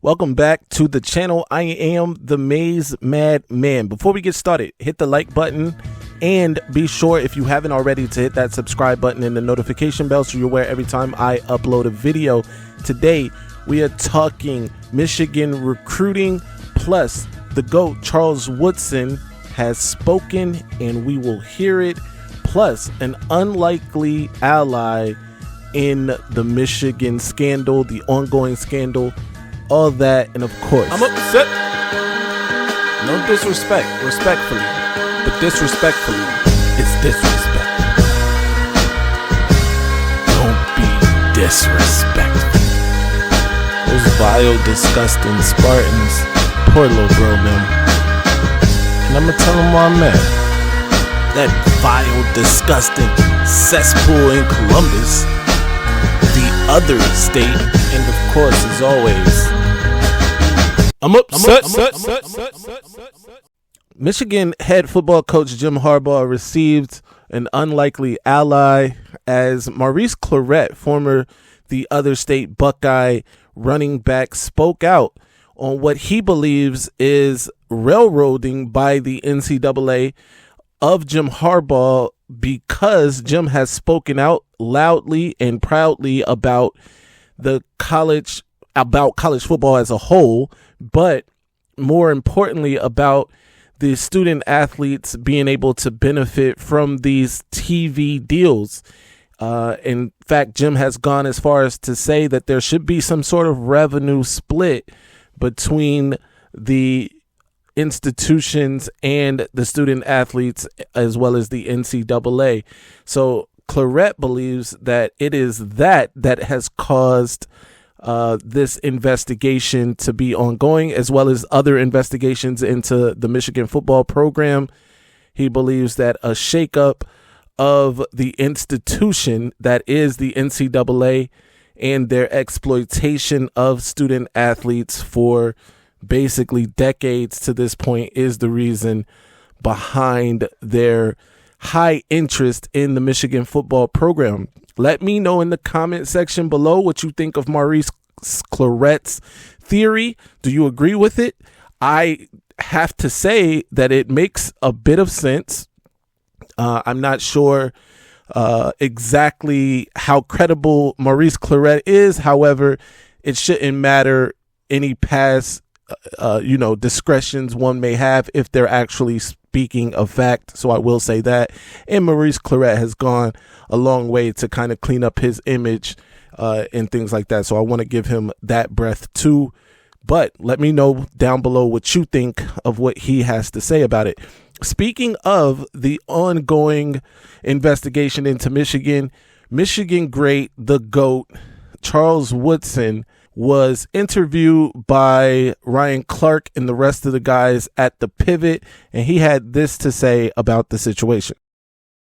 Welcome back to the channel. I am the Maize Madman. Before we get started, hit the like button and be sure, if you haven't already, to hit that subscribe button and the notification bell so you're aware every time I upload a video. Today, we are talking Michigan recruiting, plus the GOAT, Charles Woodson, has spoken and we will hear it, plus an unlikely ally in the Michigan scandal, the ongoing scandal, all that, and of course, I'm upset. No disrespect, respectfully, but disrespectfully, it's disrespect. Don't be disrespectful. Those vile, disgusting Spartans, poor little bro, man. And I'ma tell him why I'm mad. That vile, disgusting cesspool in Columbus, the other state, and of course, as always, I'm upset. Michigan head football coach Jim Harbaugh received an unlikely ally as Maurice Clarett, former the other state Buckeye running back, spoke out on what he believes is railroading by the NCAA of Jim Harbaugh, because Jim has spoken out loudly and proudly about college football as a whole, but more importantly about the student athletes being able to benefit from these TV deals. In fact, Jim has gone as far as to say that there should be some sort of revenue split between the institutions and the student athletes, as well as the NCAA. So Clarett believes that it is that has caused this investigation to be ongoing, as well as other investigations into the Michigan football program. He believes that a shakeup of the institution that is the NCAA and their exploitation of student athletes for basically decades to this point is the reason behind their high interest in the Michigan football program. Let me know in the comment section below what you think of Maurice Clarett's theory. Do you agree with it? I have to say that it makes a bit of sense. I'm not sure exactly how credible Maurice Clarett is. However, it shouldn't matter any past discretions one may have if they're actually speaking of fact. So I will say that. And Maurice Clarett has gone a long way to kind of clean up his image and things like that. So I want to give him that breath too. But let me know down below what you think of what he has to say about it. Speaking of the ongoing investigation into Michigan great, the GOAT, Charles Woodson, was interviewed by Ryan Clark and the rest of the guys at the Pivot, and he had this to say about the situation.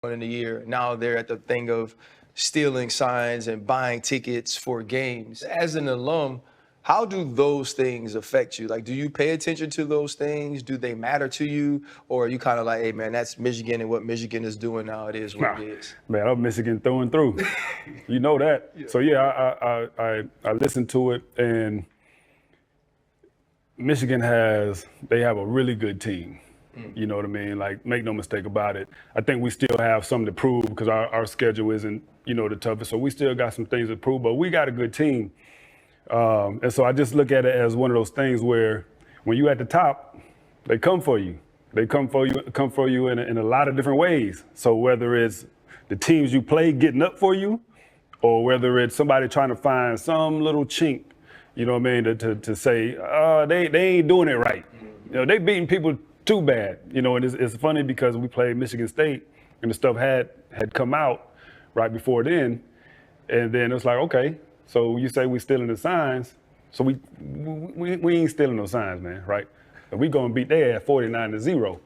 In the year, now they're at the thing of stealing signs and buying tickets for games. As an alum, how do those things affect you? Like, do you pay attention to those things? Do they matter to you? Or are you kind of like, hey, man, that's Michigan, and what Michigan is doing now, it is what it is? Man, I'm Michigan through and through. You know that. Yeah. So, yeah, I listened to it, and Michigan they have a really good team. You know what I mean? Like, make no mistake about it. I think we still have something to prove because our schedule isn't, the toughest. So we still got some things to prove, but we got a good team. And so I just look at it as one of those things where when you're at the top, they come for you. They come for you in a lot of different ways. So whether it's the teams you play getting up for you, or whether it's somebody trying to find some little chink, you know what I mean, to say, they ain't doing it right. They beating people too bad. And it's funny because we played Michigan State and the stuff had come out right before then. And then it's like, okay, so you say we stealing the signs, so we ain't stealing no signs, man, right? And we gonna beat their ass 49-0.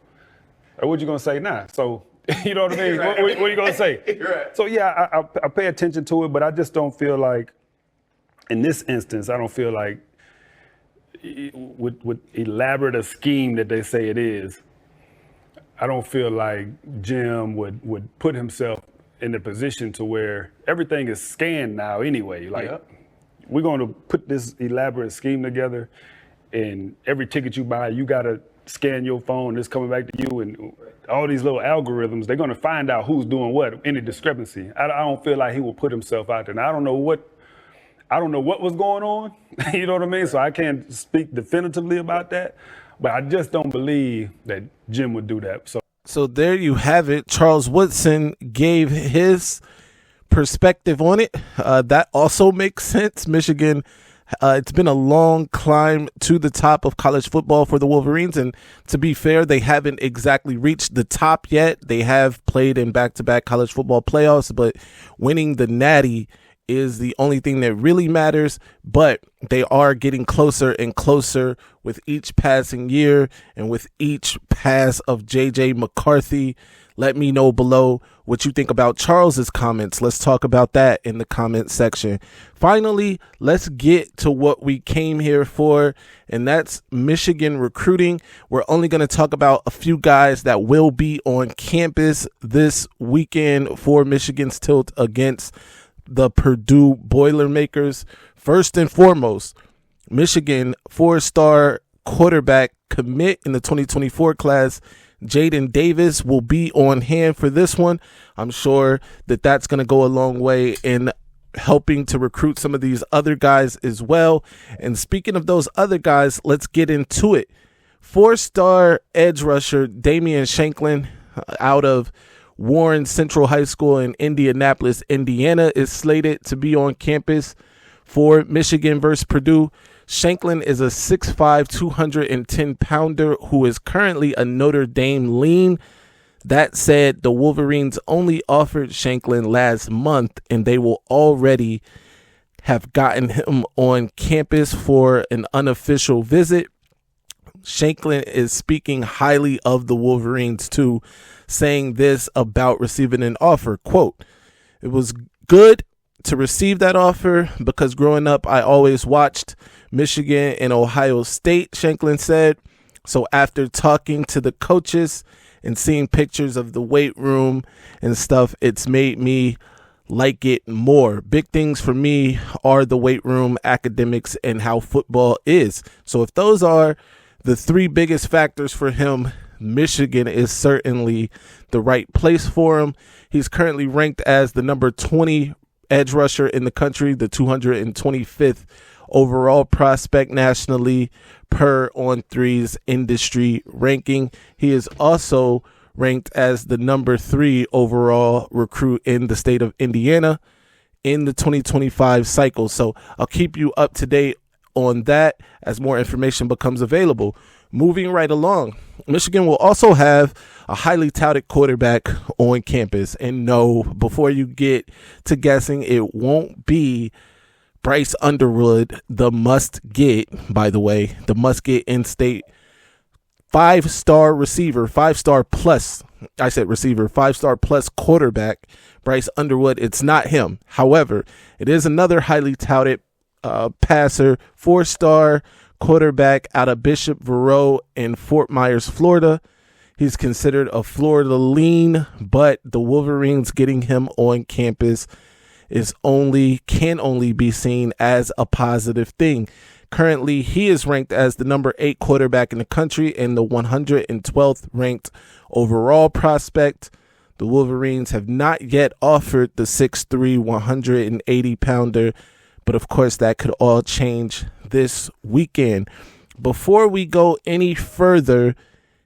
What you gonna say now? So, you know what I mean? Right. What you gonna say? Right. So yeah, I pay attention to it, but I just don't feel like, in this instance, I don't feel like with elaborate a scheme that they say it is, I don't feel like Jim would put himself in a position to where everything is scanned now anyway. Like, we're going to put this elaborate scheme together, and every ticket you buy, you got to scan your phone, it's coming back to you, and all these little algorithms, they're going to find out who's doing what, any discrepancy. I don't feel like he will put himself out there. Now, I don't know what was going on, you know what I mean? So I can't speak definitively about that, but I just don't believe that Jim would do that. So there you have it. Charles Woodson gave his perspective on it. That also makes sense. Michigan, it's been a long climb to the top of college football for the Wolverines, and to be fair, they haven't exactly reached the top yet. They have played in back-to-back college football playoffs, but winning the Natty is the only thing that really matters. But they are getting closer and closer with each passing year and with each pass of J.J. McCarthy. Let me know below what you think about Charles's comments. Let's talk about that in the comment section. Finally, let's get to what we came here for, and that's Michigan recruiting. We're only going to talk about a few guys that will be on campus this weekend for Michigan's tilt against the Purdue Boilermakers. First and foremost, Michigan 4-star quarterback commit in the 2024 class, Jaden Davis, will be on hand for this one. I'm sure that that's going to go a long way in helping to recruit some of these other guys as well. And speaking of those other guys, let's get into it. 4-star edge rusher Damian Shanklin out of Warren Central High School in Indianapolis, Indiana, is slated to be on campus for Michigan versus Purdue. Shanklin is a 6'5", 210-pounder who is currently a Notre Dame lean. That said, the Wolverines only offered Shanklin last month, and they will already have gotten him on campus for an unofficial visit. Shanklin is speaking highly of the Wolverines, too, saying this about receiving an offer. Quote, "It was good to receive that offer because growing up, I always watched Michigan and Ohio State," Shanklin said. So after talking to the coaches and seeing pictures of the weight room and stuff, it's made me like it more. Big things for me are the weight room, academics, and how football is. So if those are the three biggest factors for him, Michigan is certainly the right place for him. He's currently ranked as the number 20 edge rusher in the country, the 225th overall prospect nationally per On3's industry ranking. He is also ranked as the number 3 overall recruit in the state of Indiana in the 2025 cycle. So I'll keep you up to date on that as more information becomes available. Moving right along, Michigan will also have a highly touted quarterback on campus. And no, before you get to guessing, it won't be Bryce Underwood, the must-get, by the way, the must-get in-state 5-star receiver, 5-star plus, I said receiver, 5-star plus quarterback, Bryce Underwood. It's not him. However, it is another highly touted passer, 4-star quarterback out of Bishop Verot in Fort Myers, Florida. He's considered a Florida lean, but the Wolverines getting him on campus can only be seen as a positive thing. Currently, he is ranked as the number 8 quarterback in the country and the 112th ranked overall prospect. The Wolverines have not yet offered the 6'3", 180-pounder, but of course that could all change this weekend. Before we go any further,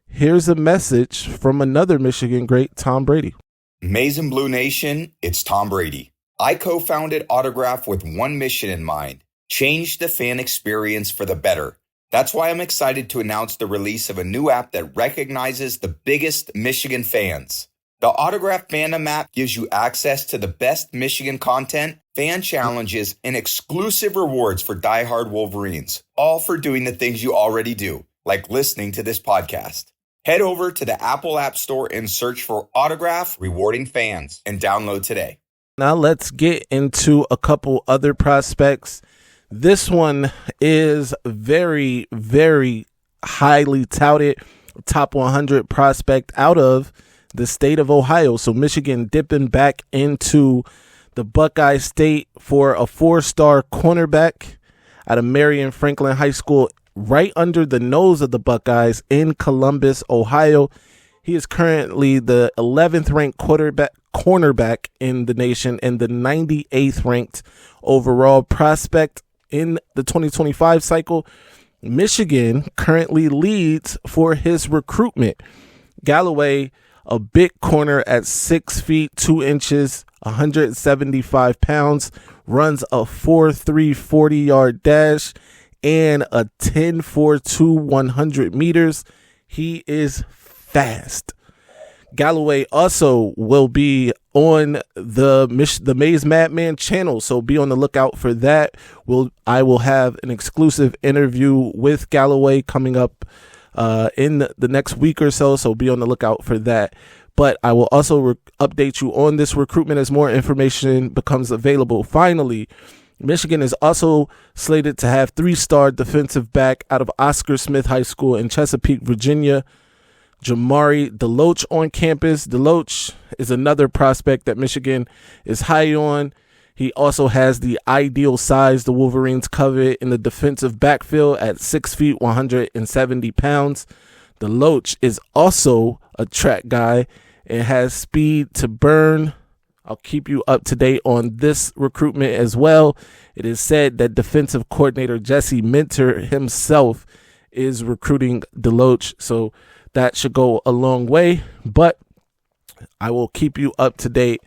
here's a message from another Michigan great, Tom Brady. Maize and Blue Nation, it's Tom Brady. I co-founded Autograph with one mission in mind: change the fan experience for the better. That's why I'm excited to announce the release of a new app that recognizes the biggest Michigan fans. The Autograph Fandom app gives you access to the best Michigan content, fan challenges, and exclusive rewards for diehard Wolverines, all for doing the things you already do, like listening to this podcast. Head over to the Apple App Store and search for Autograph Rewarding Fans and download today. Now let's get into a couple other prospects. This one is very, very highly touted, top 100 prospect out of the state of Ohio. So Michigan dipping back into the Buckeye State for a 4-star cornerback out of Marion Franklin High School, right under the nose of the Buckeyes in Columbus, Ohio. He is currently the 11th ranked cornerback in the nation and the 98th ranked overall prospect in the 2025 cycle. Michigan currently leads for his recruitment. Galloway, a big corner at 6 feet 2 inches, 175 pounds, runs a 4.3 40-yard dash and a 10.42 100 meters. He is fast. Galloway also will be on the Maize Madman channel, so be on the lookout for that. I will have an exclusive interview with Galloway coming up in the next week or so be on the lookout for that. But I will also update you on this recruitment as more information becomes available. Finally, Michigan is also slated to have 3-star defensive back out of Oscar Smith High School in Chesapeake, Virginia, Jamari Deloach on campus. Deloach is another prospect that Michigan is high on. He also has the ideal size the Wolverines covet in the defensive backfield at 6 feet, 170 pounds. Deloach is also a track guy and has speed to burn. I'll keep you up to date on this recruitment as well. It is said that defensive coordinator Jesse Minter himself is recruiting Deloach, so that should go a long way. But I will keep you up to date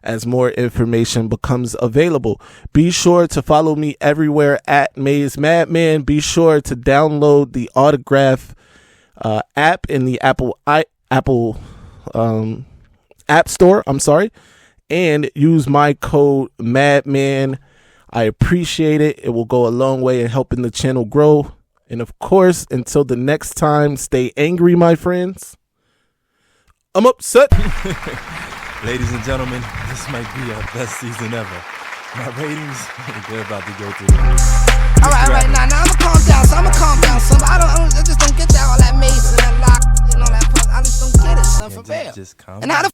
as more information becomes available. Be sure to follow me everywhere at Maize Madman. Be sure to download the Autograph app in the Apple App Store. And use my code Madman. I appreciate it. It will go a long way in helping the channel grow. And of course, until the next time, stay angry, my friends. I'm upset. Ladies and gentlemen, this might be our best season ever. My ratings, they're about to go through the roof. All right, now I'ma calm down. I just don't get that all that Maize and that lock and all that. I just don't get it, son, for real. Just calm And how the